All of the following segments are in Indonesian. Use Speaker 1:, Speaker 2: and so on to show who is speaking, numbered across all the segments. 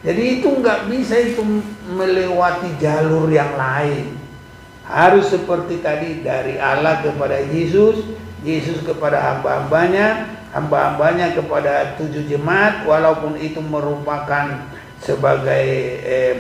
Speaker 1: Jadi itu nggak bisa itu melewati jalur yang lain. Harus seperti tadi, dari Allah kepada Yesus, Yesus kepada hamba-hambanya, hamba-hambanya kepada 7 jemaat, walaupun itu merupakan sebagai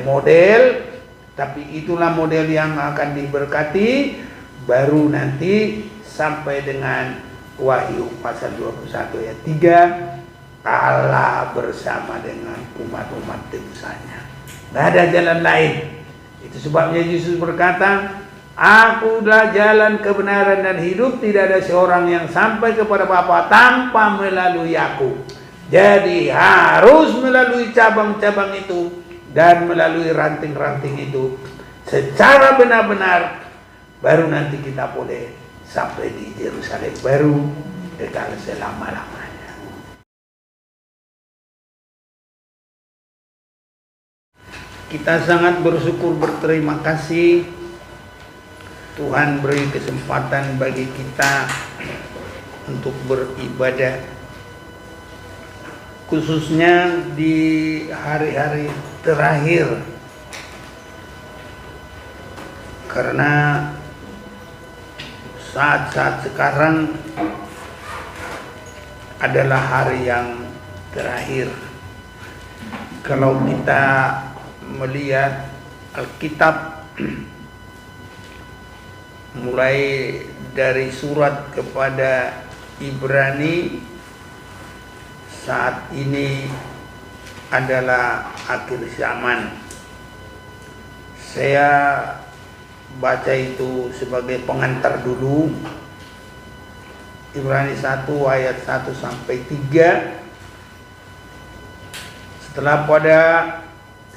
Speaker 1: model, tapi itulah model yang akan diberkati. Baru nanti sampai dengan Wahyu pasal 21 ayat 3, Allah bersama dengan umat-umat tegusanya. Tidak ada jalan lain. Itu sebabnya Yesus berkata, Akulah jalan kebenaran dan hidup, tidak ada seorang yang sampai kepada Bapa tanpa melalui Aku. Jadi harus melalui cabang-cabang itu dan melalui ranting-ranting itu secara benar-benar, baru nanti kita boleh sampai di Yerusalem baru, kekal selama-lamanya. Kita sangat bersyukur, berterima kasih Tuhan beri kesempatan bagi kita untuk beribadah, khususnya di hari-hari terakhir, karena saat-saat sekarang adalah hari yang terakhir. Kalau kita melihat Alkitab, mulai dari surat kepada Ibrani, saat ini adalah akhir zaman. Saya baca itu sebagai pengantar dulu. Ibrani 1 ayat 1 sampai 3. Setelah pada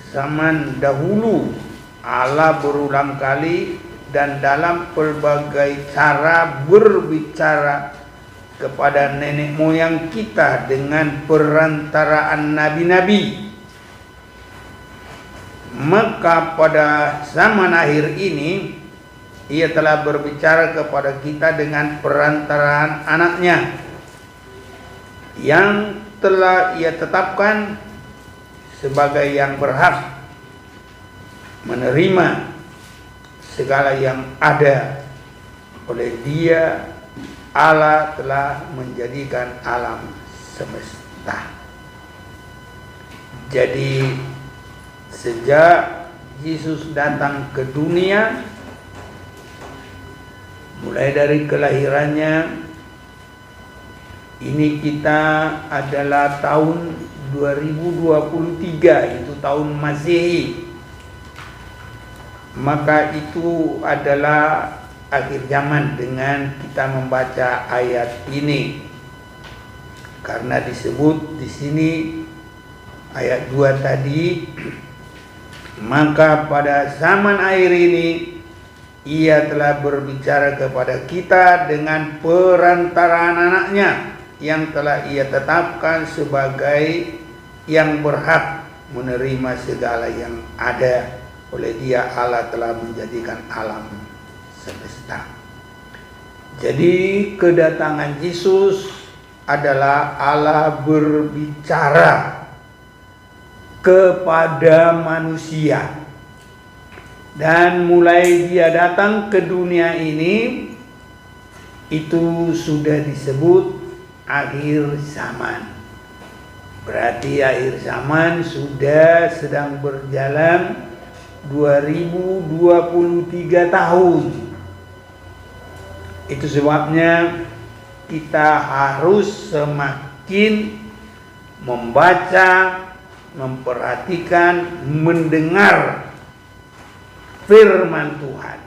Speaker 1: zaman dahulu Allah berulang kali dan dalam berbagai cara berbicara kepada nenek moyang kita dengan perantaraan nabi-nabi, maka pada zaman akhir ini Ia telah berbicara kepada kita dengan perantaraan anaknya yang telah Ia tetapkan sebagai yang berhak menerima segala yang ada. Oleh Dia Allah telah menjadikan alam semesta. Jadi sejak Yesus datang ke dunia, mulai dari kelahirannya, ini kita adalah tahun 2023, itu tahun Masehi. Maka itu adalah akhir zaman dengan kita membaca ayat ini, karena disebut di sini ayat 2 tadi, maka pada zaman akhir ini Ia telah berbicara kepada kita dengan perantaraan anaknya yang telah Ia tetapkan sebagai yang berhak menerima segala yang ada. Oleh Dia Allah telah menjadikan alam semesta. Jadi kedatangan Yesus adalah Allah berbicara kepada manusia. Dan mulai Dia datang ke dunia ini, itu sudah disebut akhir zaman. Berarti akhir zaman sudah sedang berjalan 2023 tahun. Itu sebabnya kita harus semakin membaca, memperhatikan, mendengar firman Tuhan.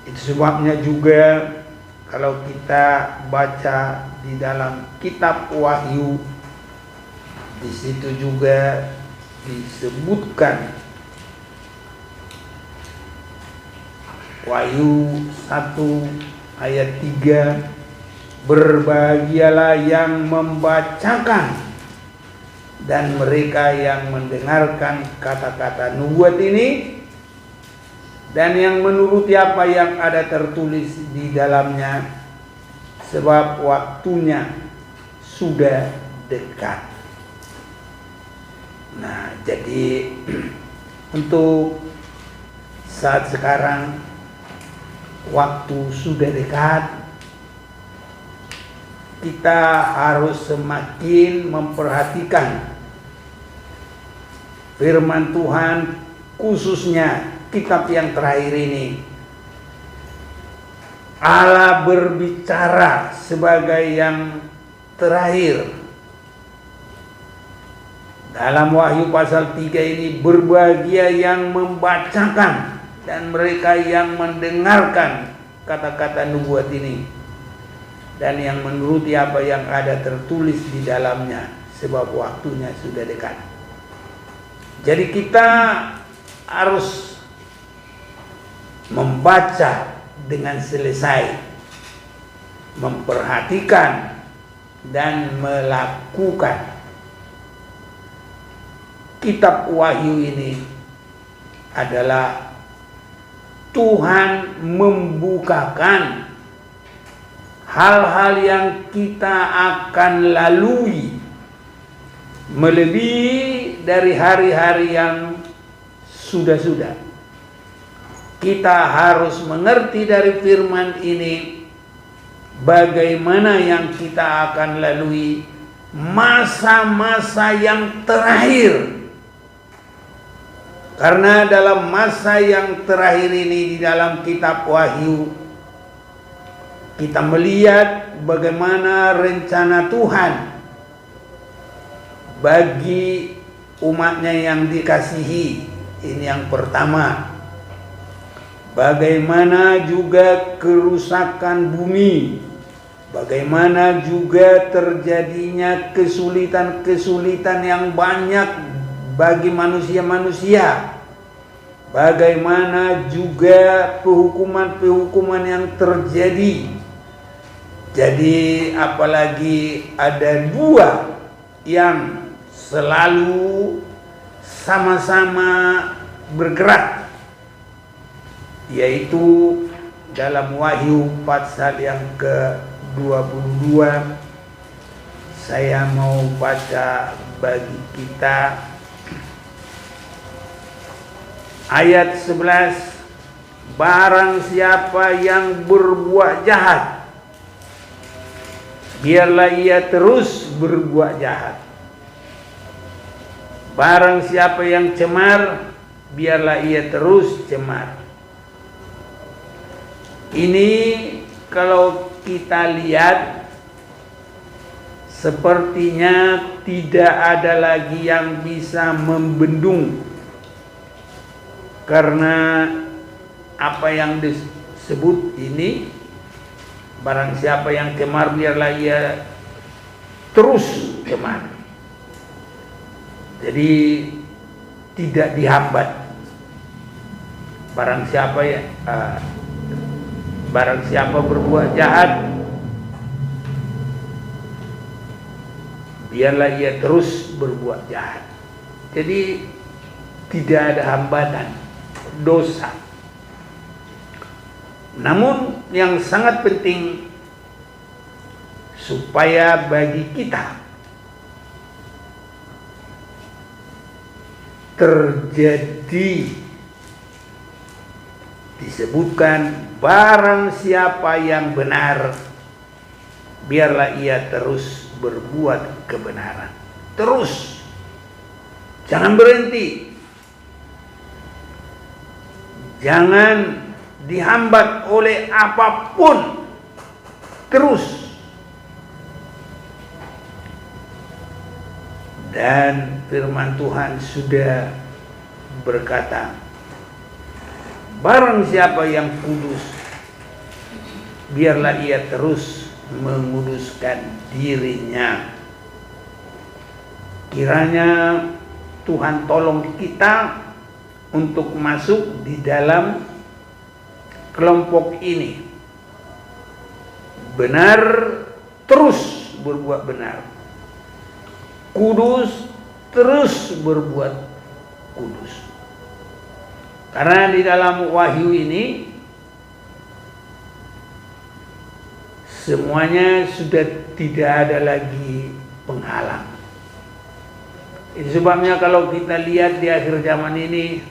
Speaker 1: Itu sebabnya juga kalau kita baca di dalam kitab Wahyu, di situ juga disebutkan Wahyu 1 ayat 3, berbahagialah yang membacakan dan mereka yang mendengarkan kata-kata nubuat ini dan yang menuruti apa yang ada tertulis di dalamnya, sebab waktunya sudah dekat. Nah, jadi untuk saat sekarang waktu sudah dekat, kita harus semakin memperhatikan firman Tuhan, khususnya kitab yang terakhir ini. Allah berbicara sebagai yang terakhir. Dalam Wahyu pasal 3 ini, berbahagia yang membacakan dan mereka yang mendengarkan kata-kata nubuat ini dan yang menuruti apa yang ada tertulis di dalamnya, sebab waktunya sudah dekat. Jadi kita harus membaca dengan selesai, memperhatikan dan melakukan. Kitab Wahyu ini adalah Tuhan membukakan hal-hal yang kita akan lalui melebihi dari hari-hari yang sudah-sudah. Kita harus mengerti dari firman ini bagaimana yang kita akan lalui masa-masa yang terakhir. Karena dalam masa yang terakhir ini di dalam kitab Wahyu, kita melihat bagaimana rencana Tuhan bagi umatnya yang dikasihi. Ini yang pertama. Bagaimana juga kerusakan bumi, bagaimana juga terjadinya kesulitan-kesulitan yang banyak bagi manusia-manusia, bagaimana juga penghukuman-penghukuman yang terjadi. Jadi apalagi ada dua yang selalu sama-sama bergerak, yaitu dalam Wahyu pasal yang ke-22. Saya mau baca bagi kita ayat 11. Barang siapa yang berbuat jahat, biarlah ia terus berbuat jahat. Barang siapa yang cemar, biarlah ia terus cemar. Ini kalau kita lihat, sepertinya tidak ada lagi yang bisa membendung. Karena apa yang disebut ini, barang siapa yang cemar biarlah ia terus cemar. Jadi tidak dihambat. Barang siapa berbuat jahat, biarlah ia terus berbuat jahat. Jadi tidak ada hambatan dosa. Namun yang sangat penting supaya bagi kita terjadi, disebutkan barang siapa yang benar, biarlah ia terus berbuat kebenaran. Terus, jangan berhenti, jangan dihambat oleh apapun, terus. Dan firman Tuhan sudah berkata, barang siapa yang kudus, biarlah ia terus menguduskan dirinya. Kiranya Tuhan tolong kita untuk masuk di dalam kelompok ini. Benar, terus berbuat benar. Kudus, terus berbuat kudus. Karena di dalam Wahyu ini semuanya sudah tidak ada lagi penghalang. Itu sebabnya kalau kita lihat di akhir zaman ini,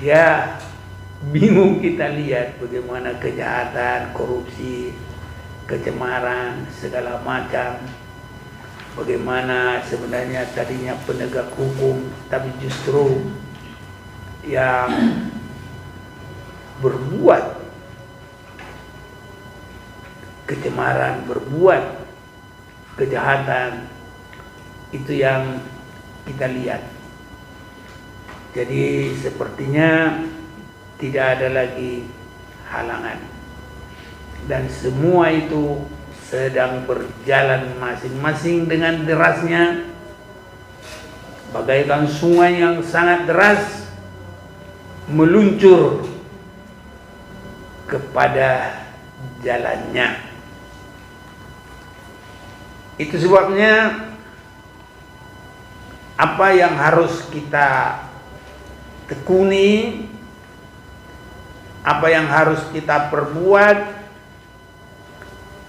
Speaker 1: ya bingung kita lihat bagaimana kejahatan, korupsi, kecemaran, segala macam. Bagaimana sebenarnya tadinya penegak hukum, tapi justru yang berbuat kecemaran, berbuat kejahatan, itu yang kita lihat. Jadi sepertinya tidak ada lagi halangan, dan semua itu sedang berjalan masing-masing dengan derasnya, bagaikan sungai yang sangat deras meluncur kepada jalannya. Itu sebabnya apa yang harus kita tekuni, apa yang harus kita perbuat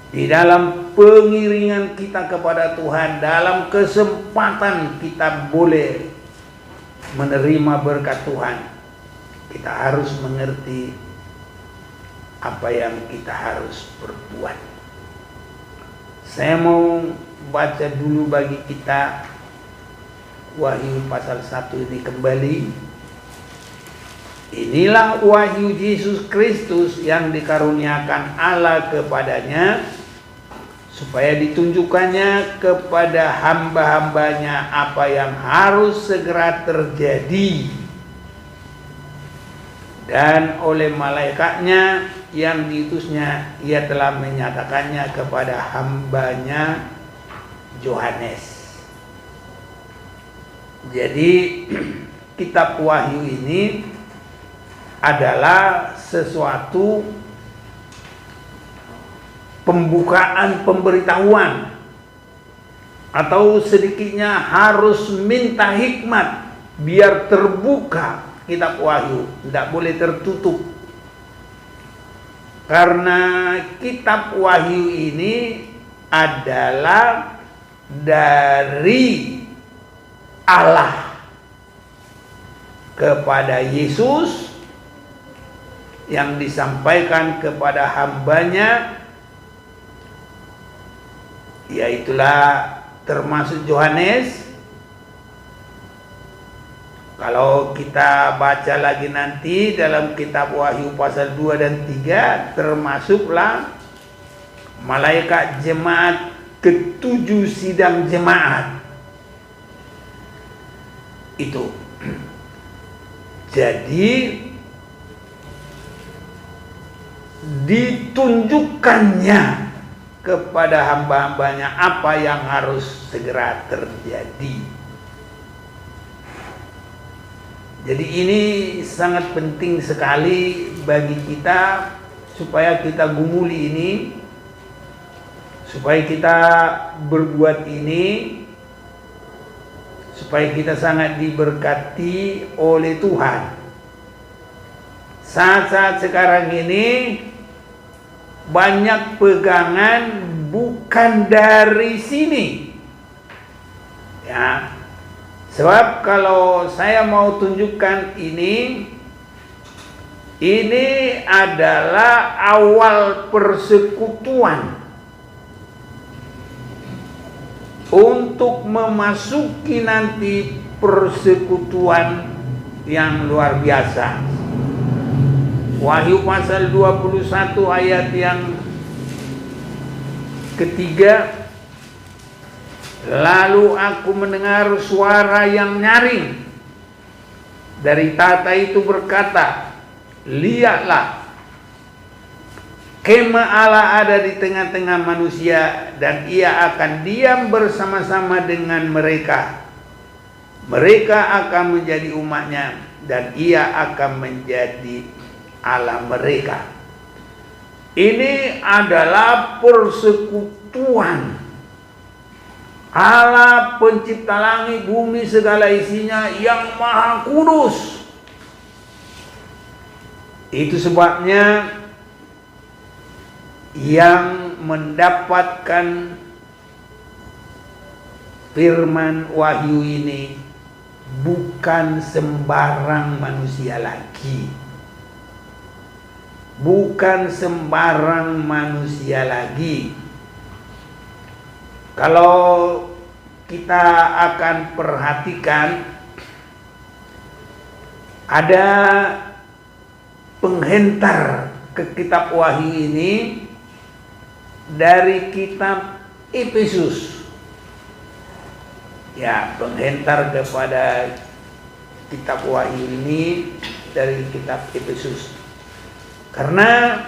Speaker 1: di dalam pengiringan kita kepada Tuhan, dalam kesempatan kita boleh menerima berkat Tuhan, kita harus mengerti apa yang kita harus perbuat. Saya mau baca dulu bagi kita Wahyu pasal 1 ini kembali. Inilah wahyu Yesus Kristus yang dikaruniakan Allah kepadanya, supaya ditunjukkannya kepada hamba-hambanya apa yang harus segera terjadi, dan oleh malaikatnya yang diutusnya ia telah menyatakannya kepada hambanya Yohanes. Jadi kitab Wahyu ini adalah sesuatu pembukaan pemberitahuan, atau sedikitnya harus minta hikmat biar terbuka kitab Wahyu, tidak boleh tertutup. Karena kitab Wahyu ini adalah dari Allah kepada Yesus yang disampaikan kepada hambanya, yaitulah termasuk Yohanes. Kalau kita baca lagi nanti dalam kitab Wahyu pasal 2 dan 3, termasuklah malaikat jemaat ketujuh sidang jemaat itu. Jadi ditunjukkannya kepada hamba-hambanya apa yang harus segera terjadi. Jadi ini sangat penting sekali bagi kita, supaya kita gumuli ini, supaya kita berbuat ini, supaya kita sangat diberkati oleh Tuhan. Saat-saat sekarang ini banyak pegangan bukan dari sini, ya. Sebab kalau saya mau tunjukkan ini adalah awal persekutuan untuk memasuki nanti persekutuan yang luar biasa. Wahyu pasal 21 ayat yang ketiga, lalu aku mendengar suara yang nyaring dari tahta itu berkata, lihatlah, kemah Allah ada di tengah-tengah manusia, dan ia akan diam bersama-sama dengan mereka. Mereka akan menjadi umatnya, dan ia akan menjadi Allah mereka. Ini adalah persekutuan Allah pencipta langit, bumi, segala isinya, yang maha kudus. Itu sebabnya yang mendapatkan firman wahyu ini bukan sembarang manusia lagi. Bukan sembarang manusia lagi. Kalau kita akan perhatikan, ada penghentar ke kitab wahyu ini dari kitab Efesus. Ya, penghentar kepada kitab wahyu ini dari kitab Efesus. Karena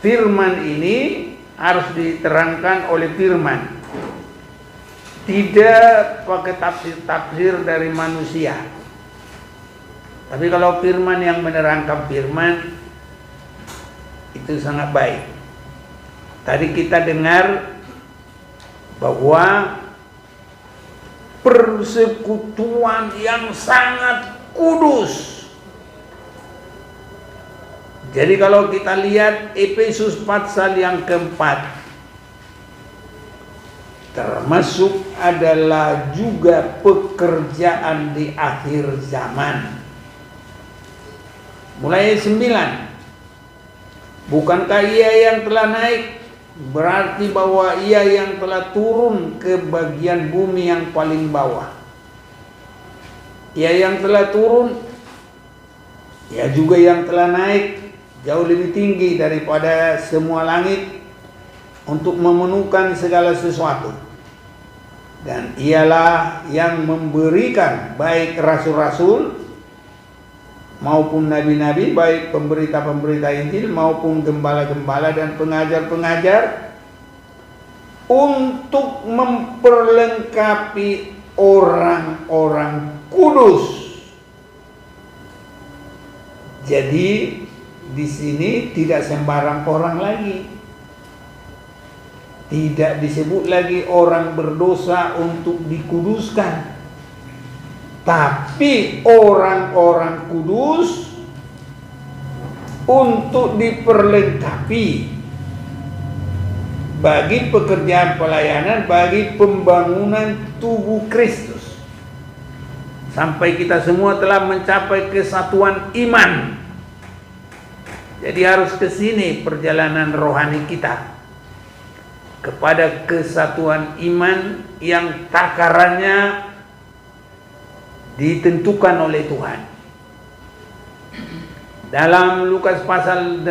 Speaker 1: firman ini harus diterangkan oleh firman, tidak pakai tafsir-tafsir dari manusia. Tapi kalau firman yang menerangkan firman itu sangat baik. Tadi kita dengar bahwa persekutuan yang sangat kudus. Jadi kalau kita lihat Efesus pasal yang keempat, termasuk adalah juga pekerjaan di akhir zaman. Mulai 9. Bukankah ia yang telah naik? Berarti bahwa ia yang telah turun ke bagian bumi yang paling bawah. Ia yang telah turun, ia juga yang telah naik jauh lebih tinggi daripada semua langit untuk memenuhkan segala sesuatu. Dan ialah yang memberikan baik rasul-rasul maupun nabi-nabi, baik pemberita-pemberita Injil maupun gembala-gembala dan pengajar-pengajar, untuk memperlengkapi orang-orang kudus. Jadi di sini tidak sembarang orang lagi. Tidak disebut lagi orang berdosa untuk dikuduskan, tapi orang-orang kudus untuk diperlengkapi bagi pekerjaan pelayanan, bagi pembangunan tubuh Kristus, sampai kita semua telah mencapai kesatuan iman. Jadi harus ke sini perjalanan rohani kita, kepada kesatuan iman yang takarannya ditentukan oleh Tuhan. Dalam Lukas pasal 18,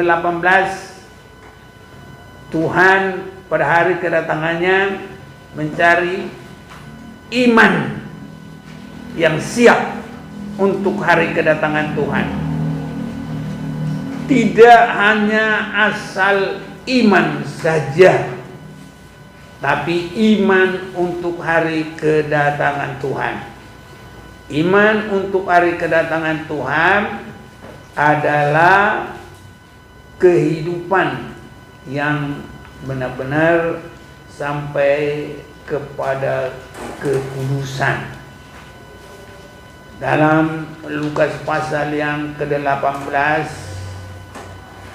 Speaker 1: Tuhan pada hari kedatangannya mencari iman yang siap untuk hari kedatangan Tuhan. Tidak hanya asal iman saja, tapi iman untuk hari kedatangan Tuhan. Iman untuk hari kedatangan Tuhan adalah kehidupan yang benar-benar sampai kepada kekudusan. Dalam Lukas pasal yang ke-18,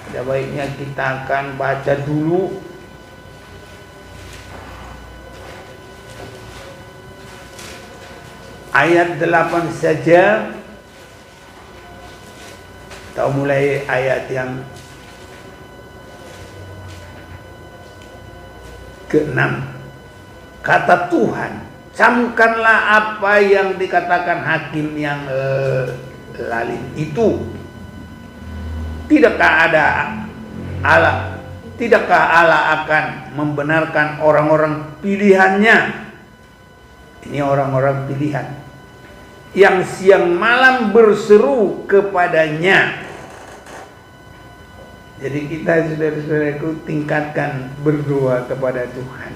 Speaker 1: ada baiknya kita akan baca dulu ayat 8 saja, atau mulai ayat yang ke-6. Kata Tuhan, camkanlah apa yang dikatakan hakim yang lalim itu. Tidakkah Allah akan membenarkan orang-orang pilihannya? Ini orang-orang pilihan yang siang malam berseru kepadanya. Jadi kita, saudara-saudaraku, tingkatkan berdoa kepada Tuhan.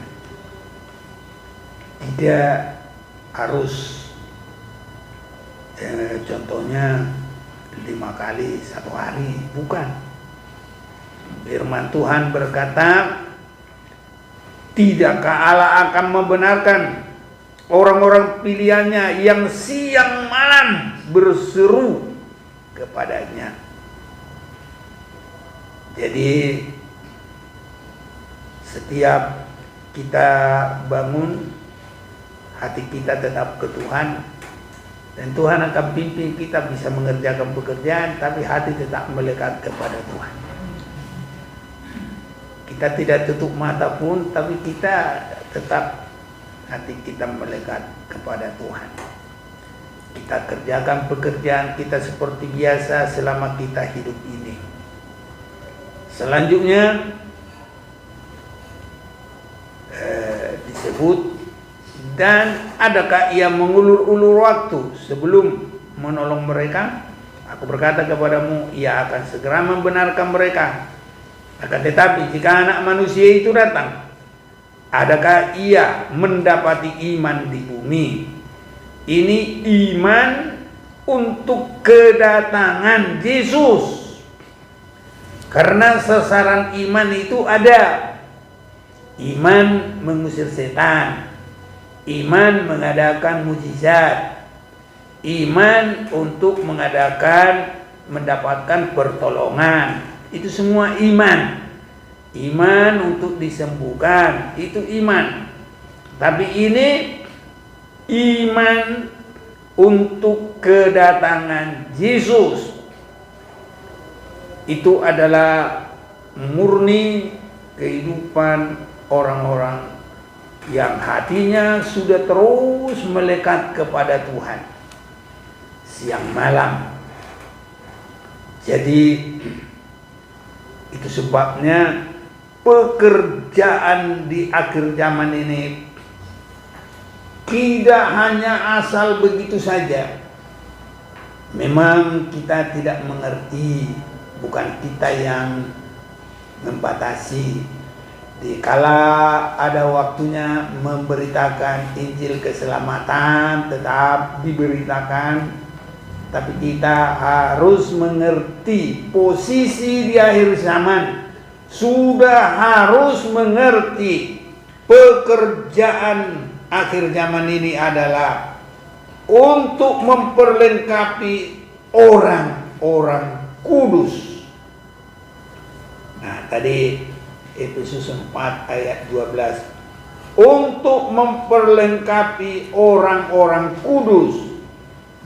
Speaker 1: Tidak harus contohnya 5 kali satu hari, bukan. Firman Tuhan berkata, tidakkah Allah akan membenarkan orang-orang pilihannya yang siang malam berseru kepadanya. Jadi setiap kita bangun hati kita tetap ke Tuhan, dan Tuhan akan pimpin kita bisa mengerjakan pekerjaan, tapi hati tetap melekat kepada Tuhan. Kita tidak tutup mata pun, tapi kita tetap hati kita melekat kepada Tuhan. Kita kerjakan pekerjaan kita seperti biasa selama kita hidup ini. Selanjutnya disebut, dan adakah ia mengulur-ulur waktu sebelum menolong mereka? Aku berkata kepadamu, ia akan segera membenarkan mereka. Akan tetapi jika Anak Manusia itu datang, adakah ia mendapati iman di bumi? Ini iman untuk kedatangan Yesus. Karena sasaran iman itu ada. Iman mengusir setan, iman mengadakan mujizat, iman untuk mendapatkan pertolongan. Itu semua iman. Iman untuk disembuhkan, itu iman. Tapi ini iman untuk kedatangan Yesus. Itu adalah murni kehidupan orang-orang yang hatinya sudah terus melekat kepada Tuhan siang malam. Jadi itu sebabnya pekerjaan di akhir zaman ini tidak hanya asal begitu saja. Memang kita tidak mengerti, bukan kita yang membatasi. Dikala ada waktunya memberitakan Injil keselamatan, tetap diberitakan. Tapi kita harus mengerti posisi di akhir zaman. Sudah harus mengerti pekerjaan akhir zaman ini adalah untuk memperlengkapi orang-orang kudus. Nah, tadi Efesus 4 ayat 12. Untuk memperlengkapi orang-orang kudus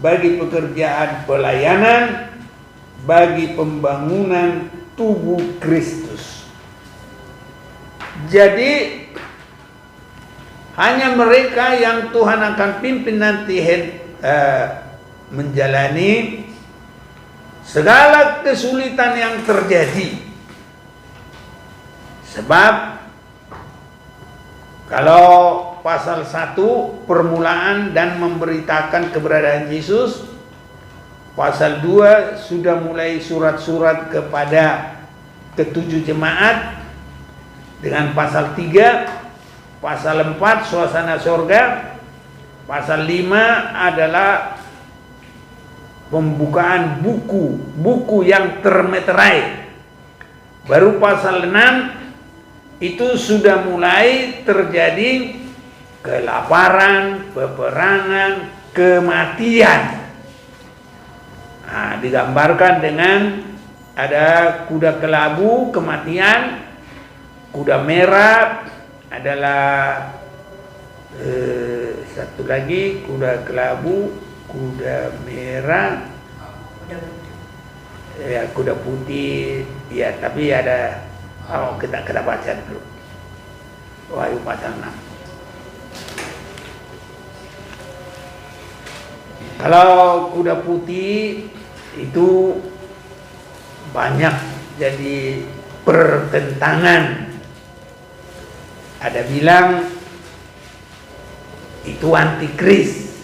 Speaker 1: bagi pekerjaan pelayanan, bagi pembangunan tubuh Kristus. Jadi hanya mereka yang Tuhan akan pimpin nanti menjalani segala kesulitan yang terjadi. Sebab kalau pasal 1 permulaan dan memberitakan keberadaan Yesus, pasal 2 sudah mulai surat-surat kepada ketujuh jemaat, dengan pasal 3, pasal 4 suasana sorga, pasal 5 adalah pembukaan buku yang termeterai. Baru pasal 6 itu sudah mulai terjadi kelaparan, peperangan, kematian. Nah, digambarkan dengan ada kuda kelabu, kematian, kuda merah adalah satu lagi kuda kelabu, kuda merah, ya kuda putih, ya tapi ada. Oh, kita baca dulu. Wahyu pasal 6. Kalau kuda putih itu banyak jadi pertentangan. Ada bilang itu antikris.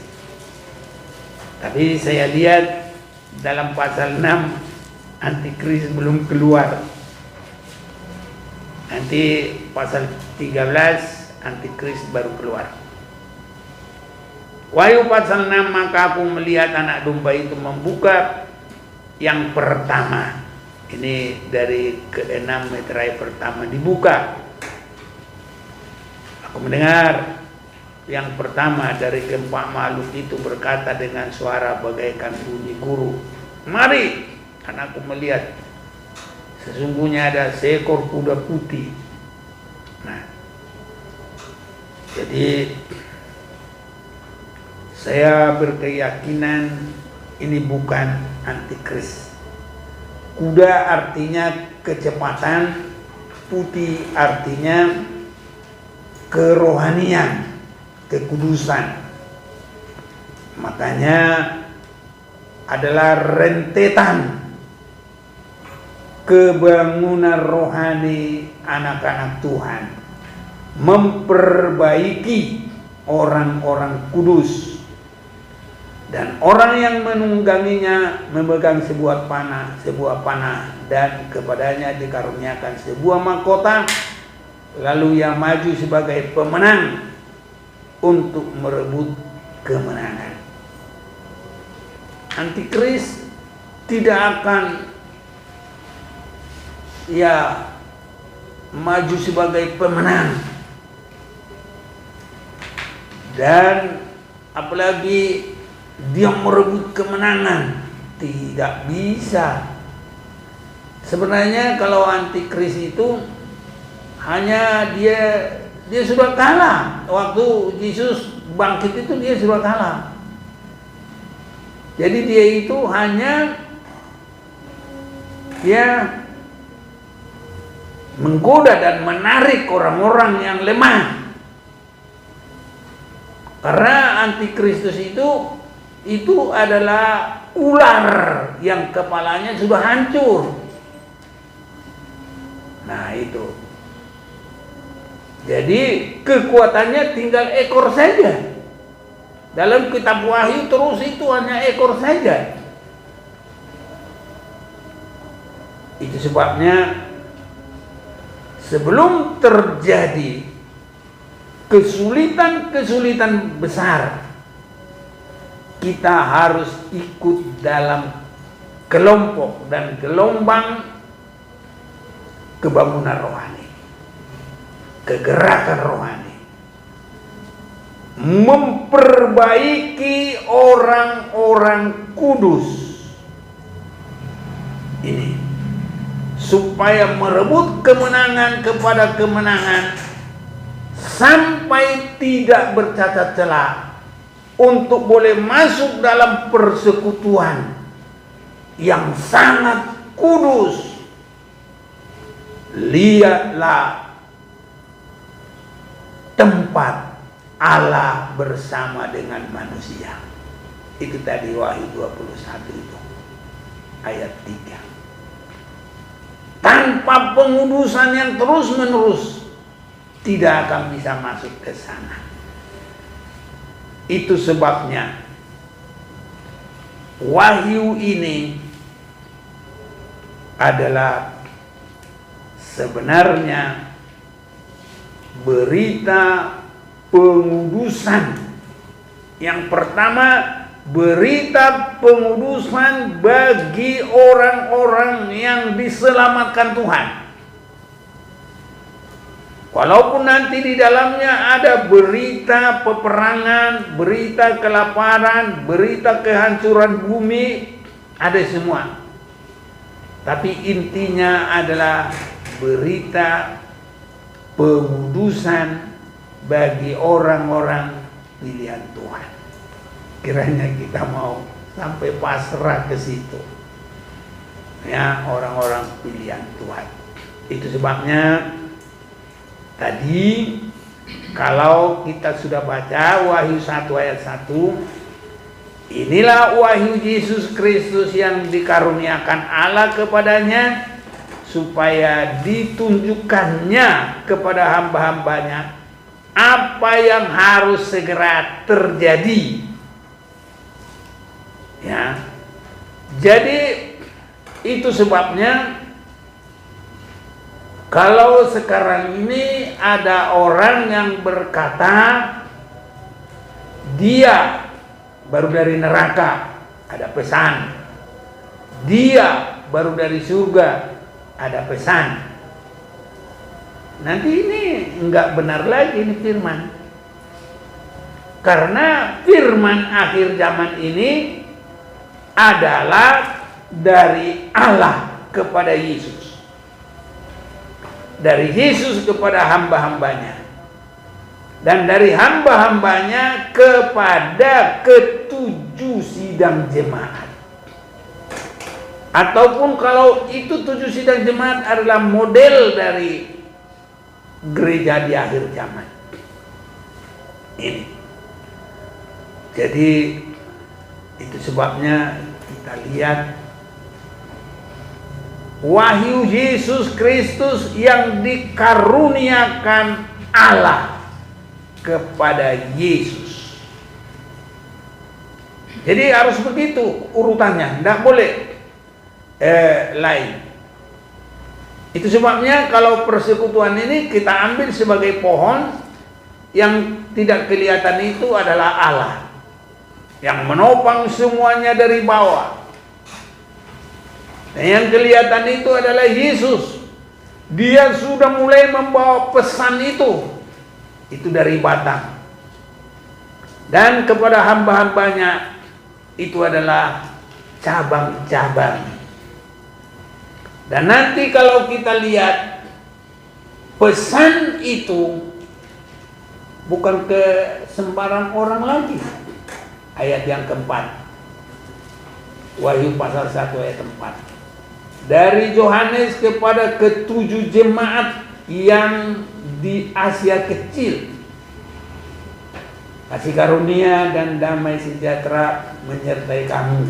Speaker 1: Tapi saya lihat dalam pasal 6 antikris belum keluar. Nanti pasal 13 antikris baru keluar. Wahyu pasal 6, maka aku melihat anak domba itu membuka yang pertama. Ini dari ke-6 meterai pertama dibuka. Aku mendengar yang pertama dari keempat makhluk itu berkata dengan suara bagaikan bunyi guru, "Mari." Dan aku melihat sesungguhnya ada seekor kuda putih. Nah, jadi Saya berkeyakinan ini bukan antikris. Kuda artinya kecepatan, putih artinya kerohanian, kekudusan. Makanya adalah rentetan kebangunan rohani anak-anak Tuhan, memperbaiki orang-orang kudus. Dan orang yang menungganginya memegang sebuah panah dan kepadanya dikaruniakan sebuah mahkota, lalu ia maju sebagai pemenang untuk merebut kemenangan. Antikris tidak akan maju sebagai pemenang, dan apalagi dia merebut kemenangan, tidak bisa. Sebenarnya kalau antikris itu hanya dia sudah kalah. Waktu Yesus bangkit itu dia sudah kalah. Jadi dia itu hanya menggoda dan menarik orang-orang yang lemah. Karena antikristus itu adalah ular yang kepalanya sudah hancur. Nah itu. Jadi kekuatannya tinggal ekor saja. Dalam kitab Wahyu terus itu hanya ekor saja. Itu sebabnya sebelum terjadi kesulitan besar, kita harus ikut dalam kelompok dan gelombang kebangunan rohani, kegerakan rohani, memperbaiki orang-orang kudus ini supaya merebut kemenangan kepada kemenangan sampai tidak bercacat celah, untuk boleh masuk dalam persekutuan yang sangat kudus. Lihatlah tempat Allah bersama dengan manusia. Itu tadi Wahyu 21 itu ayat 3. Tanpa pengudusan yang terus menerus tidak akan bisa masuk ke sana. Itu sebabnya Wahyu ini adalah sebenarnya berita pengudusan. Yang pertama, berita pengudusan bagi orang-orang yang diselamatkan Tuhan. Walaupun nanti di dalamnya ada berita peperangan, berita kelaparan, berita kehancuran bumi, ada semua. Tapi intinya adalah berita pengudusan bagi orang-orang pilihan Tuhan. Kiranya kita mau sampai pasrah ke situ. Ya, orang-orang pilihan Tuhan. Itu sebabnya tadi kalau kita sudah baca Wahyu 1 ayat 1, inilah wahyu Yesus Kristus yang dikaruniakan Allah kepadanya, supaya ditunjukkannya kepada hamba-hambanya apa yang harus segera terjadi. Ya. Jadi itu sebabnya kalau sekarang ini ada orang yang berkata dia baru dari neraka, ada pesan. Dia baru dari surga, ada pesan. Nanti ini enggak benar lagi ini firman. Karena firman akhir zaman ini adalah dari Allah kepada Yesus. Dari Yesus kepada hamba-hambanya. dan dari hamba-hambanya kepada ketujuh sidang jemaat. Ataupun kalau itu 7 sidang jemaat adalah model dari gereja di akhir zaman ini. Jadi itu sebabnya kita lihat wahyu Yesus Kristus yang dikaruniakan Allah kepada Yesus. Jadi harus begitu urutannya, tidak boleh lain. Itu sebabnya kalau persekutuan ini kita ambil sebagai pohon yang tidak kelihatan itu adalah Allah yang menopang semuanya dari bawah. Dan yang kelihatan itu adalah Yesus. Dia sudah mulai membawa pesan itu dari batang. Dan kepada hamba-hambanya itu adalah cabang-cabang. Dan nanti kalau kita lihat pesan itu bukan ke sembarang orang lagi. Ayat yang keempat, Wahyu pasal 1 ayat 4. Dari Yohanes kepada ketujuh jemaat yang di Asia Kecil, kasih karunia dan damai sejahtera menyertai kamu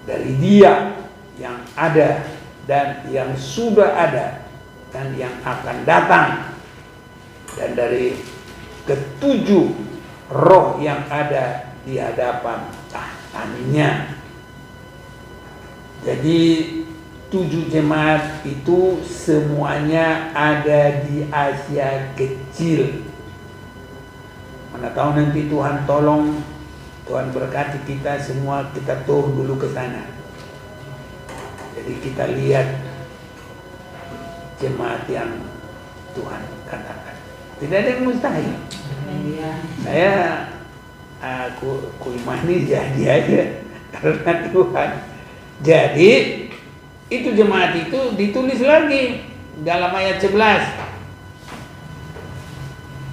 Speaker 1: dari Dia yang ada dan yang sudah ada dan yang akan datang, dan dari ketujuh roh yang ada di hadapan tahtanya. Jadi 7 jemaat itu semuanya ada di Asia Kecil. Mana tahu nanti Tuhan tolong, Tuhan berkati kita semua, kita tur dulu ke sana. Jadi kita lihat jemaat yang Tuhan katakan. Tidak ada yang mustahil. Saya aku imani jadi aja karena Tuhan. Jadi itu jemaat itu ditulis lagi dalam ayat 11.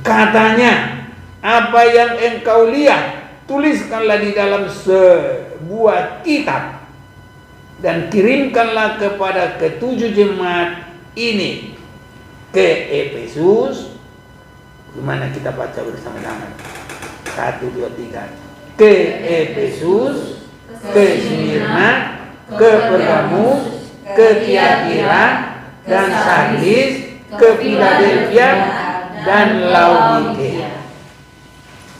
Speaker 1: Katanya, apa yang engkau lihat tuliskanlah di dalam sebuah kitab dan kirimkanlah kepada ketujuh jemaat ini, ke Efesus. Gimana kita baca bersama-sama? 1, 2, 3. Ke Efesus, ke Smyrna, ke Pergamus, ke Tiatira dan Sardis, ke Philadelphia dan Laodikia.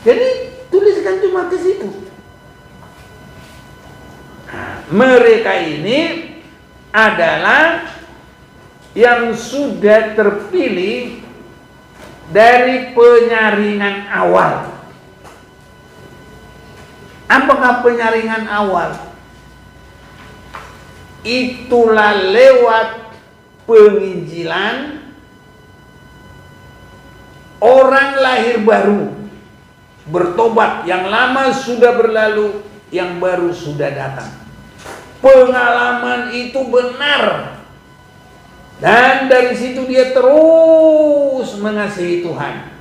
Speaker 1: Jadi tuliskan cuma ke situ. Mereka ini adalah yang sudah terpilih dari penyaringan awal. Apakah penyaringan awal? Itulah lewat penginjilan orang lahir baru, bertobat. Yang lama sudah berlalu, yang baru sudah datang. Pengalaman itu benar, dan dari situ dia terus mengasihi Tuhan.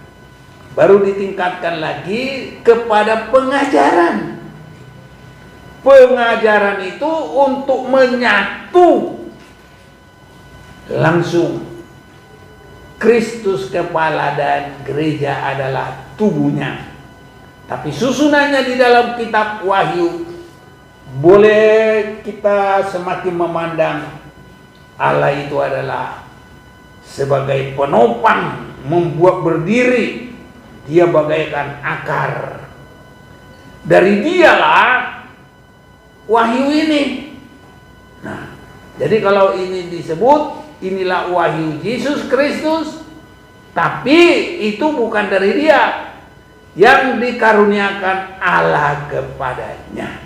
Speaker 1: Baru ditingkatkan lagi kepada pengajaran. Pengajaran itu untuk menyatu langsung. Kristus kepala dan gereja adalah tubuhnya. Tapi susunannya di dalam kitab Wahyu, boleh kita semakin memandang Allah itu adalah sebagai penopang, membuat berdiri. Dia bagaikan akar. Dari dialah wahyu ini. Nah, jadi kalau ini disebut inilah wahyu Yesus Kristus, tapi itu bukan dari dia, yang dikaruniakan Allah kepadanya,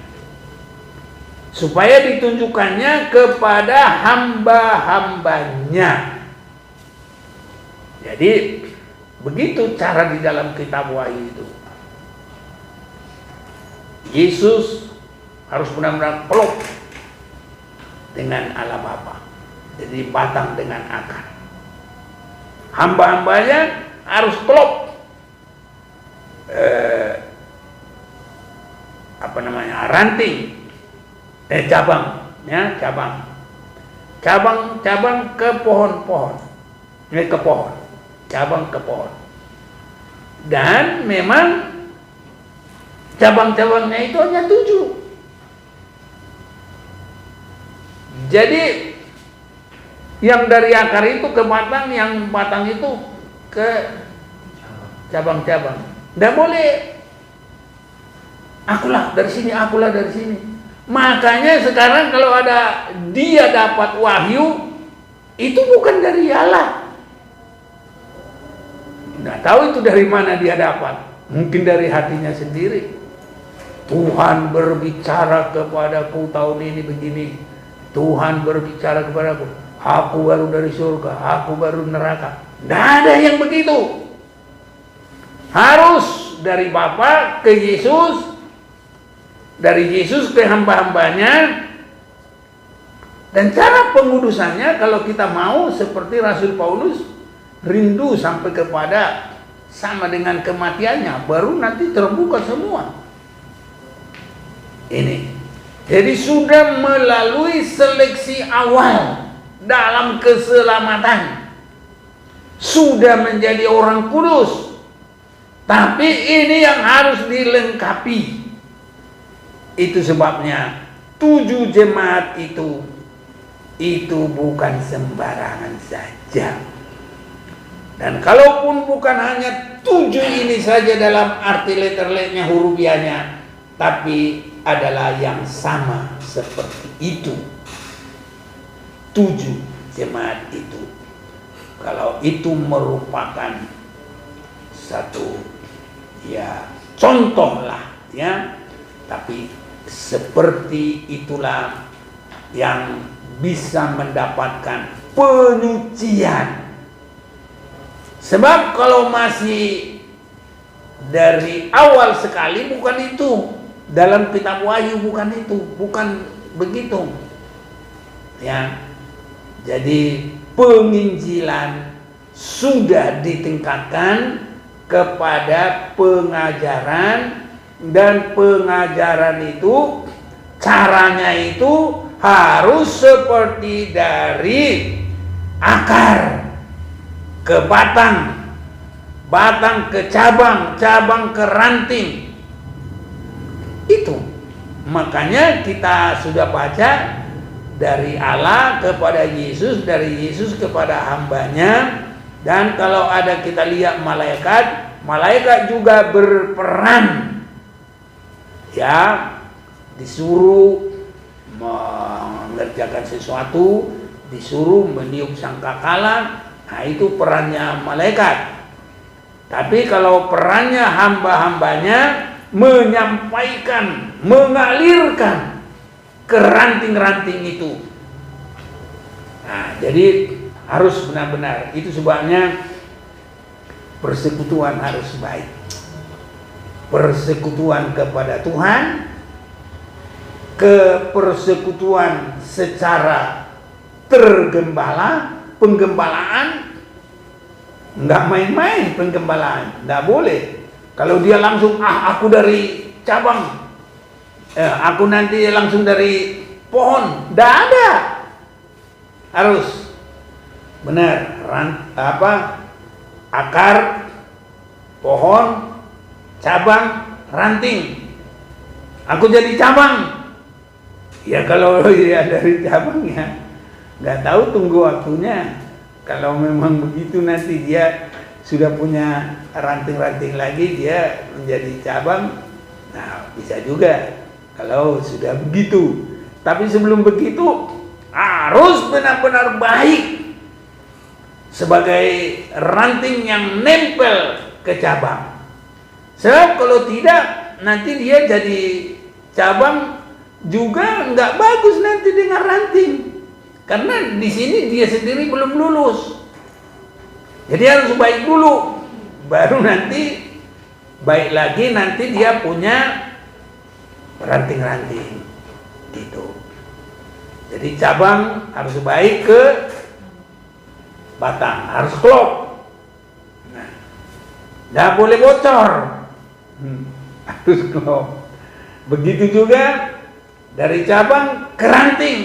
Speaker 1: supaya ditunjukkannya kepada hamba-hambanya. Jadi begitu cara di dalam kitab Wahyu itu. Yesus harus benar-benar klop dengan Allah Bapa. Jadi batang dengan akar. Hamba-hambanya harus klop namanya ranting, cabang, ya cabang ke pohon-pohon, ke pohon, cabang ke pohon. Dan memang cabang-cabangnya itu hanya 7. Jadi yang dari akar itu ke batang, yang batang itu ke cabang-cabang. Tidak boleh akulah dari sini, akulah dari sini. Makanya sekarang kalau ada dia dapat wahyu, itu bukan dari Allah. Nggak tahu itu dari mana dia dapat. Mungkin dari hatinya sendiri. Tuhan berbicara kepadaku tahun ini begini. Tuhan berbicara kepadaku, aku baru dari surga, aku baru neraka. Nggak ada yang begitu. Harus dari Bapa ke Yesus, dari Yesus ke hamba-hambanya. Dan cara pengudusannya, kalau kita mau seperti Rasul Paulus, rindu sampai kepada sama dengan kematiannya, baru nanti terbuka semua. Ini. Jadi sudah melalui seleksi awal dalam keselamatan. Sudah menjadi orang kudus. Tapi ini yang harus dilengkapi. Itu sebabnya 7 jemaat itu bukan sembarangan saja. Dan kalaupun bukan hanya 7 ini saja dalam arti letter-letternya, hurufiahnya, tapi adalah yang sama seperti itu. 7 jemaat itu. Kalau itu merupakan satu ya contoh lah ya, tapi seperti itulah yang bisa mendapatkan penyucian. Sebab kalau masih dari awal sekali bukan itu. Dalam kitab Wahyu bukan itu, bukan begitu. Ya. Jadi penginjilan sudah ditingkatkan kepada pengajaran, dan pengajaran itu caranya itu harus seperti dari akar ke batang, batang ke cabang, cabang ke ranting. Itu makanya kita sudah baca dari Allah kepada Yesus, dari Yesus kepada hambanya. Dan kalau ada kita lihat malaikat juga berperan, ya, disuruh mengerjakan sesuatu, disuruh meniup sangkakala. Nah, itu perannya malaikat. Tapi kalau perannya hamba-hambanya menyampaikan, mengalirkan ke ranting-ranting itu. Nah, jadi harus benar-benar. Itu sebabnya persekutuan harus baik. Persekutuan kepada Tuhan, ke persekutuan secara tergembala, penggembalaan. Nggak main-main penggembalaan, nggak boleh. Kalau dia langsung, aku dari cabang, aku nanti langsung dari pohon, nggak ada. Harus benar, akar, pohon, cabang, ranting. Aku jadi cabang. Ya kalau dia dari cabang ya, nggak tahu tunggu waktunya. Kalau memang begitu nanti dia sudah punya ranting-ranting lagi, dia menjadi cabang. Nah, bisa juga kalau sudah begitu. Tapi sebelum begitu harus benar-benar baik sebagai ranting yang nempel ke cabang. Sebab kalau tidak, nanti dia jadi cabang juga nggak bagus nanti dengan ranting. Karena di sini dia sendiri belum lulus. Jadi harus baik dulu, baru nanti baik lagi, nanti dia punya ranting-ranting gitu. Jadi cabang harus baik ke batang, harus klop. Nah, nggak boleh bocor, harus klop. Begitu juga dari cabang ke ranting.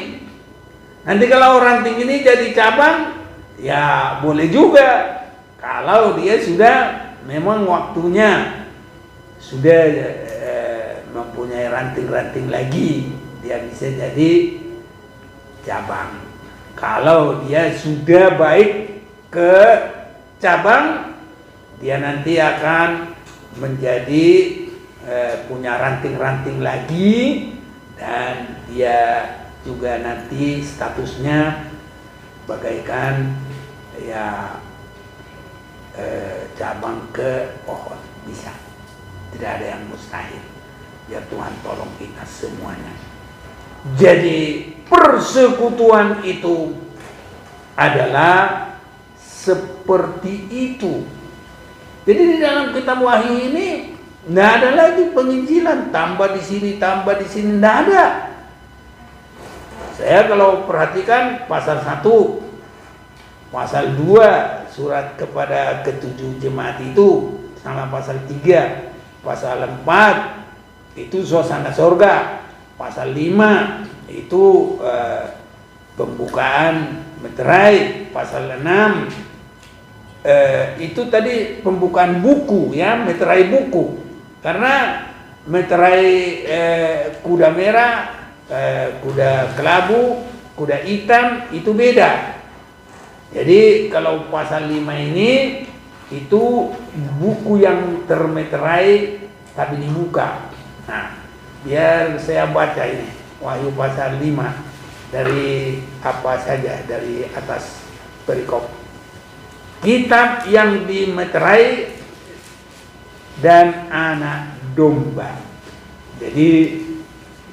Speaker 1: Nanti kalau ranting ini jadi cabang, ya boleh juga. Kalau dia sudah memang waktunya sudah mempunyai ranting-ranting lagi, dia bisa jadi cabang. Kalau dia sudah baik ke cabang, dia nanti akan menjadi punya ranting-ranting lagi, dan dia juga nanti statusnya bagaikan ya cabang ke pohon, bisa. Tidak ada yang mustahil. Biar Tuhan tolong kita semuanya. Jadi persekutuan itu adalah seperti itu. Jadi di dalam kitab Wahyu ini tidak ada lagi penginjilan, tambah di sini, tidak ada. Saya kalau perhatikan pasal 1, pasal 2 surat kepada ketujuh jemaat itu, sama pasal 3, pasal 4 itu suasana sorga, pasal 5 itu pembukaan meterai, pasal 6 itu tadi pembukaan buku, ya, meterai buku. Karena meterai kuda merah, kuda kelabu, kuda hitam itu beda. Jadi kalau pasal 5 ini itu buku yang termeterai tapi dibuka. Nah, biar saya baca ini Wahyu pasal 5 dari apa saja, dari atas perikop. Kitab yang dimeterai dan anak domba. Jadi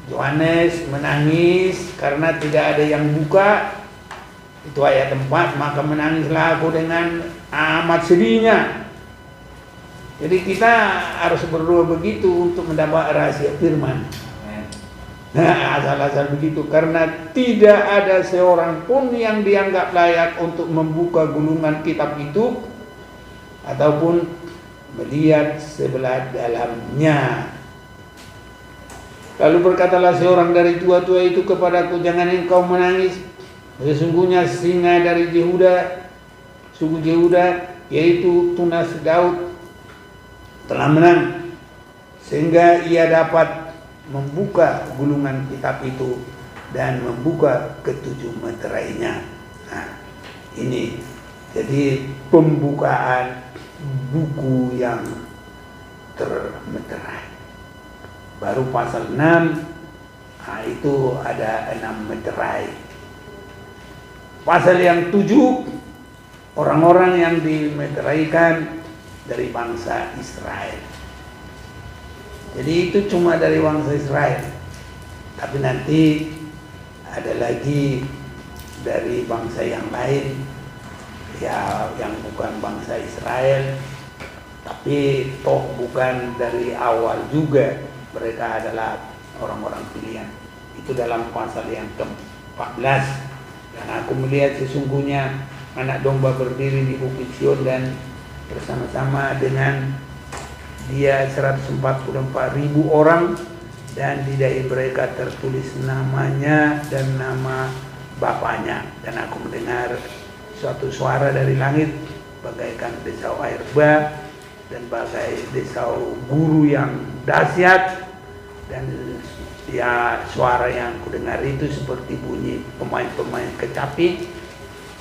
Speaker 1: Yohanes menangis karena tidak ada yang buka. Itu ayat 4, maka menangislah aku dengan amat sedihnya. Jadi kita harus berdoa begitu untuk mendapat rahasia firman. Nah, asal-asal begitu, karena tidak ada seorang pun yang dianggap layak untuk membuka gulungan kitab itu ataupun melihat sebelah dalamnya. Lalu berkatalah seorang dari tua-tua itu kepadaku, jangan engkau menangis. Sesungguhnya singa dari Yehuda, suku Yehuda, yaitu tunas Daud, telah menang, sehingga ia dapat membuka gulungan kitab itu dan membuka ketujuh meterainya. Nah, ini jadi pembukaan buku yang termeterai. Baru pasal 6, nah itu ada 6 meterai. Pasal yang 7, orang-orang yang dimeteraikan dari bangsa Israel. Jadi itu cuma dari bangsa Israel. Tapi nanti ada lagi dari bangsa yang lain, ya, yang bukan bangsa Israel, tapi toh bukan dari awal juga. Mereka adalah orang-orang pilihan. Itu dalam pasal yang ke-14. Dan aku melihat sesungguhnya anak domba berdiri di bukit Sion dan bersama-sama dengan dia 144.000 orang, dan di dahi mereka tertulis namanya dan nama bapaknya. Dan aku mendengar suatu suara dari langit bagaikan desau air bah dan bagai desau guru yang dahsyat, dan ya suara yang kudengar itu seperti bunyi pemain-pemain kecapi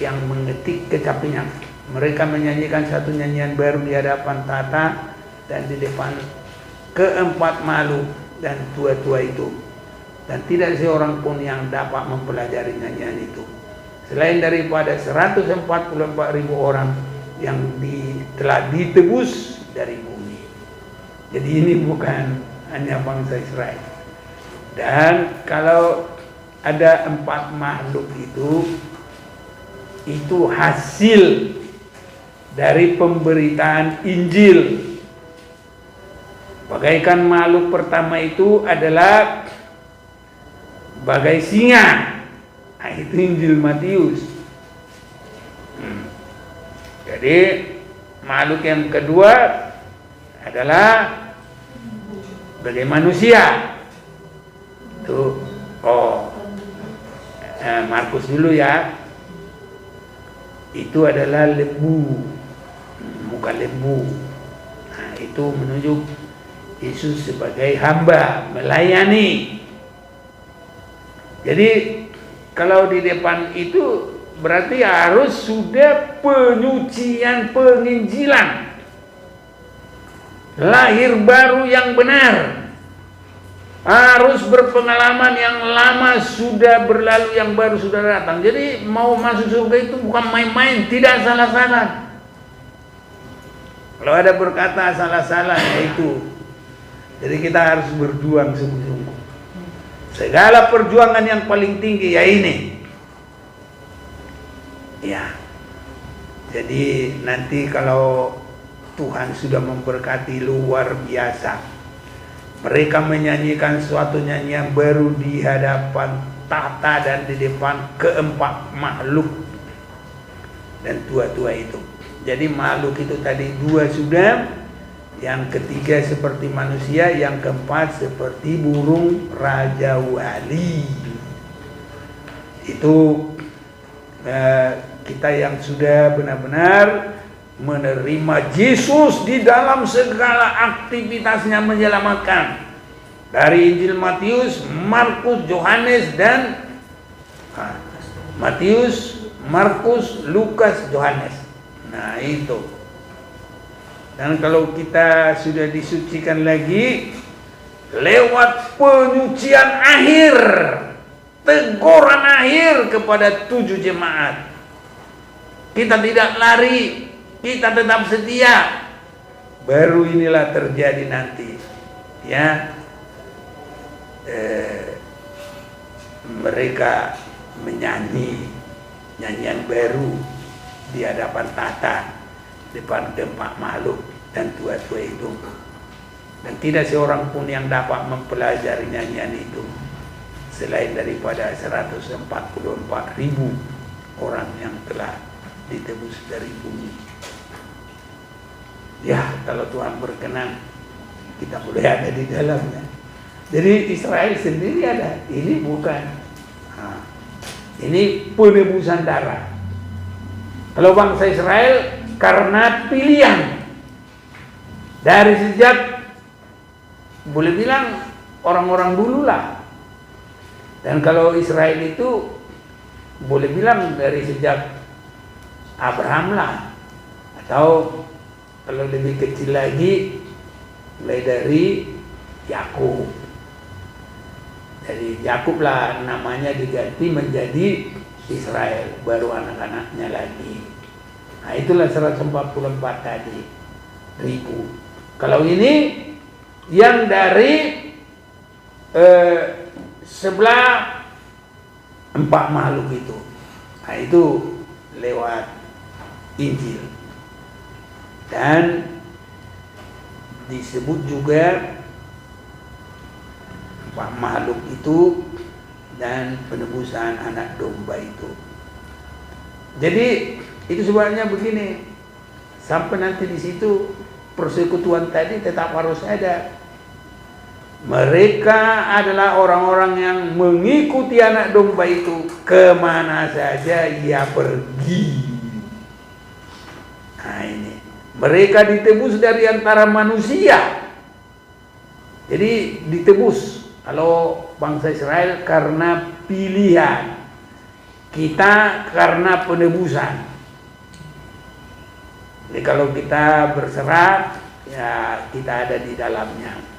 Speaker 1: yang mengetik kecapinya. Mereka menyanyikan satu nyanyian baru di hadapan tata dan di depan keempat makhluk dan tua-tua itu, dan tidak seorang pun yang dapat mempelajari nyanyian itu selain daripada 144.000 orang yang telah ditebus dari bumi. Jadi ini bukan hanya bangsa Israel. Dan kalau ada 4 makhluk itu hasil dari pemberitaan Injil. Bagaikan makhluk pertama itu adalah bagai singa. Nah, itu Injil Matius. Jadi makhluk yang kedua adalah bagai manusia. Markus dulu ya. Itu adalah lembu, muka lembu. Nah, itu menunjuk Yesus sebagai hamba melayani. Jadi kalau di depan itu berarti harus sudah penyucian penginjilan, lahir baru yang benar, harus berpengalaman yang lama sudah berlalu, yang baru sudah datang. Jadi mau masuk surga itu bukan main-main, tidak salah-salah. Kalau ada berkata salah-salah itu, jadi kita harus berjuang sungguh-sungguh. Segala perjuangan yang paling tinggi ya ini. Ya. Jadi nanti kalau Tuhan sudah memberkati luar biasa, mereka menyanyikan suatu nyanyian baru di hadapan tahta dan di depan keempat makhluk dan tua-tua itu. Jadi makhluk itu tadi dua sudah, yang ketiga seperti manusia, yang keempat seperti burung raja wali. Itu kita yang sudah benar-benar menerima Yesus di dalam segala aktivitasnya menyelamatkan. Dari Injil Matius, Markus, Yohanes dan Matius, Markus, Lukas, Yohanes. Nah itu. Dan kalau kita sudah disucikan lagi lewat penyucian akhir, teguran akhir kepada 7 jemaat, kita tidak lari, kita tetap setia. Baru inilah terjadi nanti, ya. Mereka menyanyi nyanyian baru di hadapan tahta, depan keempat makhluk dan tua-tua itu. Dan tidak seorang pun yang dapat mempelajari nyanyian itu selain daripada 144.000 orang yang telah ditebus dari bumi. Ya, kalau Tuhan berkenan, kita boleh ada di dalamnya. Jadi Israel sendiri ada, ini bukan. Nah, ini penebusan darah. Kalau bangsa Israel karena pilihan dari sejak, boleh bilang orang-orang dulu lah. Dan kalau Israel itu boleh bilang dari sejak Abraham lah, atau kalau lebih kecil lagi mulai dari Yakub. Jadi Yakub lah namanya diganti menjadi Israel, baru anak-anaknya lagi. Nah itulah 144 tadi ribu. Kalau ini yang dari sebelah empat makhluk itu, nah itu lewat Injil. Dan disebut juga empat makhluk itu dan penebusan anak domba itu. Jadi itu sebabnya begini, sampai nanti di situ persekutuan tadi tetap harus ada. Mereka adalah orang-orang yang mengikuti anak domba itu kemana saja ia pergi. Nah ini, mereka ditebus dari antara manusia. Jadi ditebus kalau bangsa Israel karena pilihan, kita karena penebusan. Jadi kalau kita berserah, ya kita ada di dalamnya.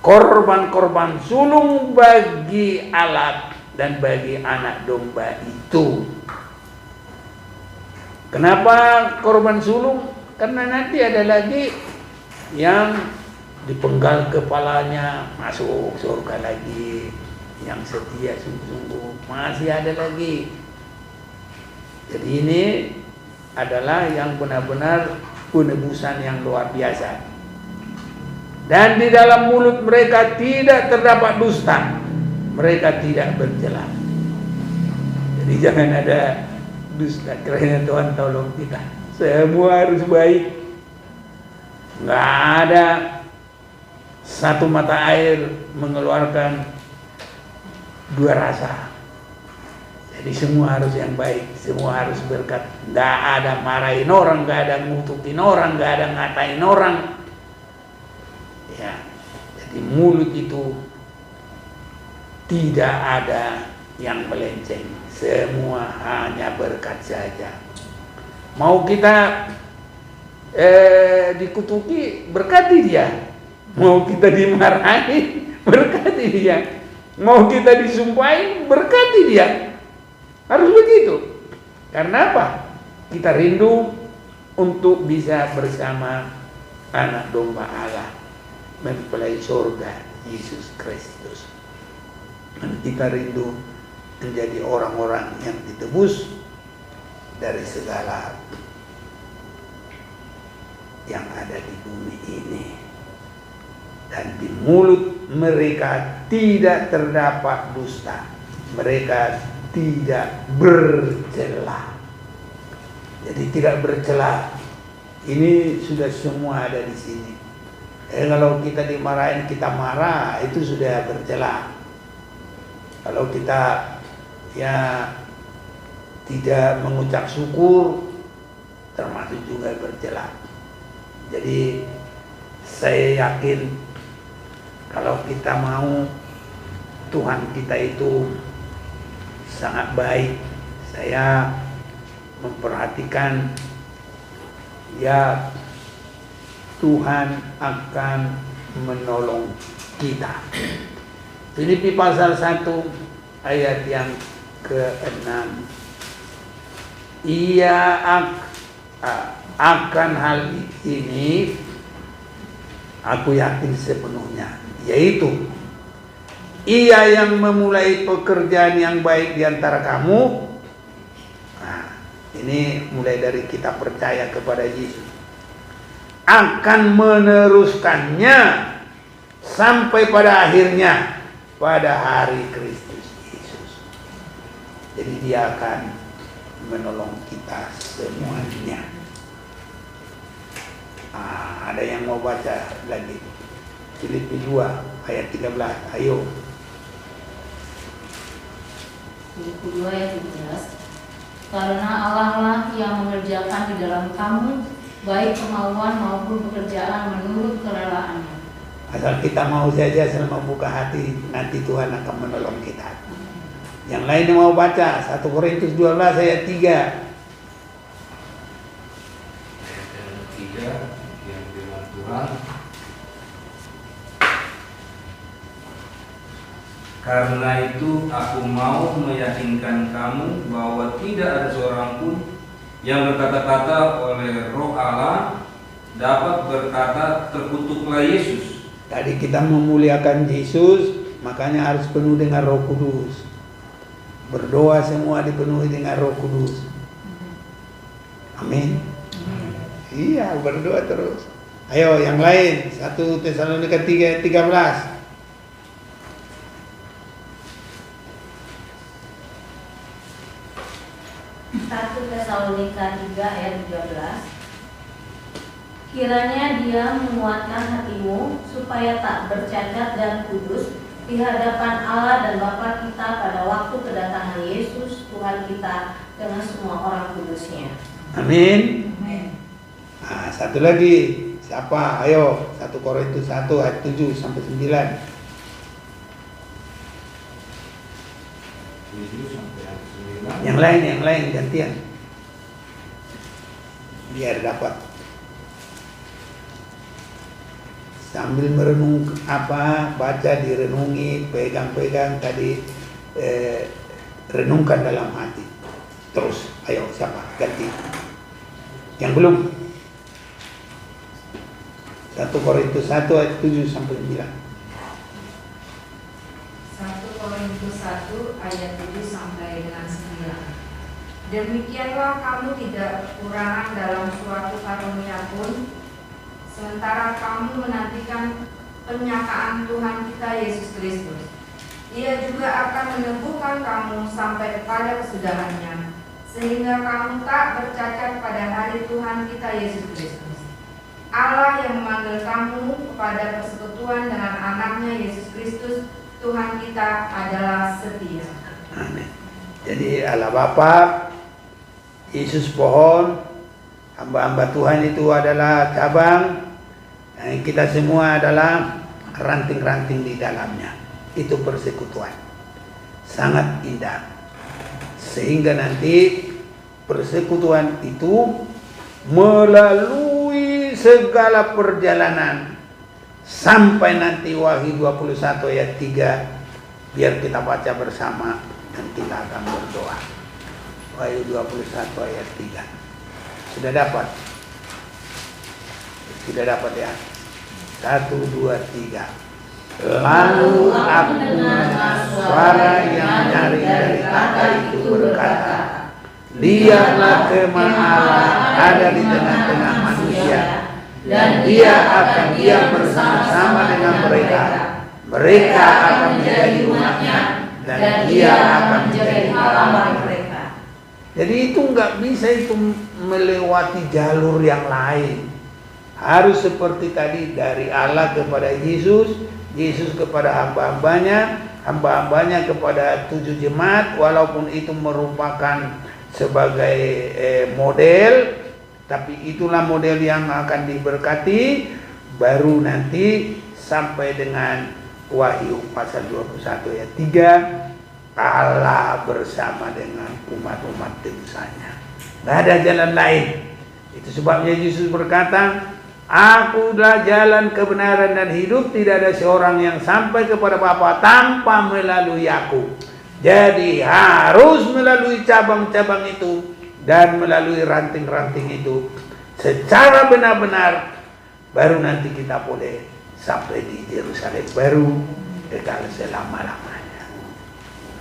Speaker 1: Korban-korban sulung bagi alat dan bagi anak domba itu. Kenapa korban sulung? Karena nanti ada lagi yang dipenggal kepalanya masuk surga lagi, yang setia sungguh-sungguh masih ada lagi. Jadi ini adalah yang benar-benar penebusan yang luar biasa. Dan di dalam mulut mereka tidak terdapat dusta, mereka tidak bercela. Jadi jangan ada dusta. Kiranya Tuhan tolong kita, semua harus baik. Nggak ada satu mata air mengeluarkan dua rasa. Jadi semua harus yang baik, semua harus berkat. Nggak ada marahin orang, nggak ada ngutukin orang, nggak ada ngatain orang. Ya, jadi mulut itu tidak ada yang melenceng, semua hanya berkat saja. Mau kita dikutuki, berkati dia. Mau kita dimarahi, berkati dia. Mau kita disumpahin, berkati dia. Harus begitu. Karena apa? Kita rindu untuk bisa bersama anak domba Allah, mempelai surga Yesus Kristus. Dan kita rindu menjadi orang-orang yang ditebus dari segala yang ada di bumi ini. Dan di mulut mereka tidak terdapat dusta. Mereka tidak bercela. Jadi tidak bercela. Ini sudah semua ada di sini. Kalau kita dimarahin, kita marah, itu sudah bercela. Kalau kita ya tidak mengucap syukur, termasuk juga bercela. Jadi saya yakin kalau kita mau Tuhan kita itu sangat baik. Saya memperhatikan ya Tuhan akan menolong kita. Filipi pasal 1 ayat yang ke-6. Ia akan hal ini aku yakin sepenuhnya, yaitu Ia yang memulai pekerjaan yang baik di antara kamu. Nah, ini mulai dari kita percaya kepada Yesus, akan meneruskannya sampai pada akhirnya, pada hari Kristus Yesus. Jadi dia akan menolong kita semuanya. Ada yang mau baca lagi? Filipi 2 ayat 13. Ayo.
Speaker 2: Filipi 2 ayat 13. Karena Allah lah yang mengerjakan di dalam kamu baik kemauan maupun pekerjaan menurut kerelaannya.
Speaker 1: Asal kita mau saja, asal membuka hati, nanti Tuhan akan menolong kita. Yang lain yang mau baca 1 Korintus 12 ayat 3.
Speaker 3: Ayat 3 yang firman Tuhan. Karena itu aku mau meyakinkan kamu bahwa tidak ada seorang pun yang berkata-kata oleh Roh Allah dapat berkata terkutuklah Yesus.
Speaker 1: Tadi kita memuliakan Yesus, makanya harus penuh dengan Roh Kudus. Berdoa semua dipenuhi dengan Roh Kudus. Amin. Iya, berdoa terus. Ayo yang lain, 1 Tesalonika 3 ayat 13.
Speaker 2: 1 Tesalonika 3 ayat 13. Kiranya Dia menguatkan hatimu supaya tak bercacat dan kudus di hadapan Allah dan Bapa kita pada waktu kedatangan Yesus Tuhan kita dengan semua orang kudusnya.
Speaker 1: Amin.
Speaker 2: Amin.
Speaker 1: Nah, satu lagi, siapa? Ayo, 1 Korintus 1 ayat 7 sampai 9.
Speaker 3: 7 sampai 9.
Speaker 1: Yang lain gantian. Biar dapat. Sambil merenung baca, direnungi, pegang-pegang tadi, renungkan dalam hati. Terus, ayo siapa? Ganti. Yang belum. 1 Korintus 1 ayat 7 sampai 9.
Speaker 4: 1 Korintus 1 ayat 7 sampai dengan 9. Demikianlah kamu tidak kekurangan dalam suatu karunia pun, sementara kamu menantikan penyataan Tuhan kita Yesus Kristus. Ia juga akan meneguhkan kamu sampai kepada kesudahannya, sehingga kamu tak bercacat pada hari Tuhan kita Yesus Kristus. Allah yang memanggil kamu kepada persekutuan dengan anaknya Yesus Kristus Tuhan kita adalah setia.
Speaker 1: Amin. Jadi Allah Bapa, Yesus pohon, hamba-hamba Tuhan itu adalah cabang, dan kita semua adalah ranting-ranting di dalamnya. Itu persekutuan. Sangat indah. Sehingga nanti persekutuan itu melalui segala perjalanan sampai nanti Wahyu 21 ayat 3. Biar kita baca bersama dan kita akan berdoa. Wahyu 21 ayat 3. Sudah dapat? Sudah dapat ya? 1, 2, 3. Lalu aku mendengar suara yang nyaring dari tangga itu berkata, lihatlah kemah Allah ada di tengah-tengah manusia, dan Dia akan diam bersama-sama dengan mereka. Mereka akan menjadi umat-Nya, dan Dia akan menjadi Allah mereka. Jadi itu nggak bisa itu melewati jalur yang lain. Harus seperti tadi, dari Allah kepada Yesus, Yesus kepada hamba-hambanya, hamba-hambanya kepada 7 jemaat, walaupun itu merupakan sebagai model, tapi itulah model yang akan diberkati. Baru nanti sampai dengan Wahyu pasal 21 ayat 3, Allah bersama dengan umat-umat tebusannya. Tidak ada jalan lain. Itu sebabnya Yesus berkata, Akulah jalan kebenaran dan hidup, tidak ada seorang yang sampai kepada Bapa tanpa melalui Aku. Jadi harus melalui cabang-cabang itu dan melalui ranting-ranting itu secara benar-benar, baru nanti kita boleh sampai di Yerusalem baru, kekal selama-lamanya.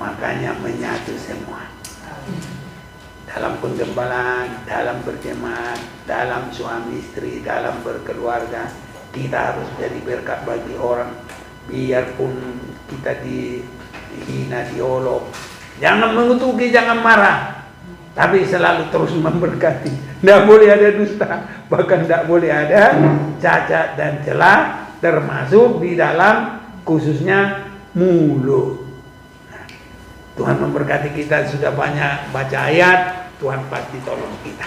Speaker 1: Makanya menyatu semua. Dalam penggembalaan, dalam berjemaat, dalam suami istri, dalam berkeluarga, kita harus jadi berkat bagi orang. Biarpun kita dihina, diolok, jangan mengutuki, jangan marah, tapi selalu terus memberkati. Tidak boleh ada dusta, bahkan tidak boleh ada cacat dan celah, termasuk di dalam khususnya mulut. Tuhan memberkati kita. Sudah banyak baca ayat, Tuhan pasti tolong kita.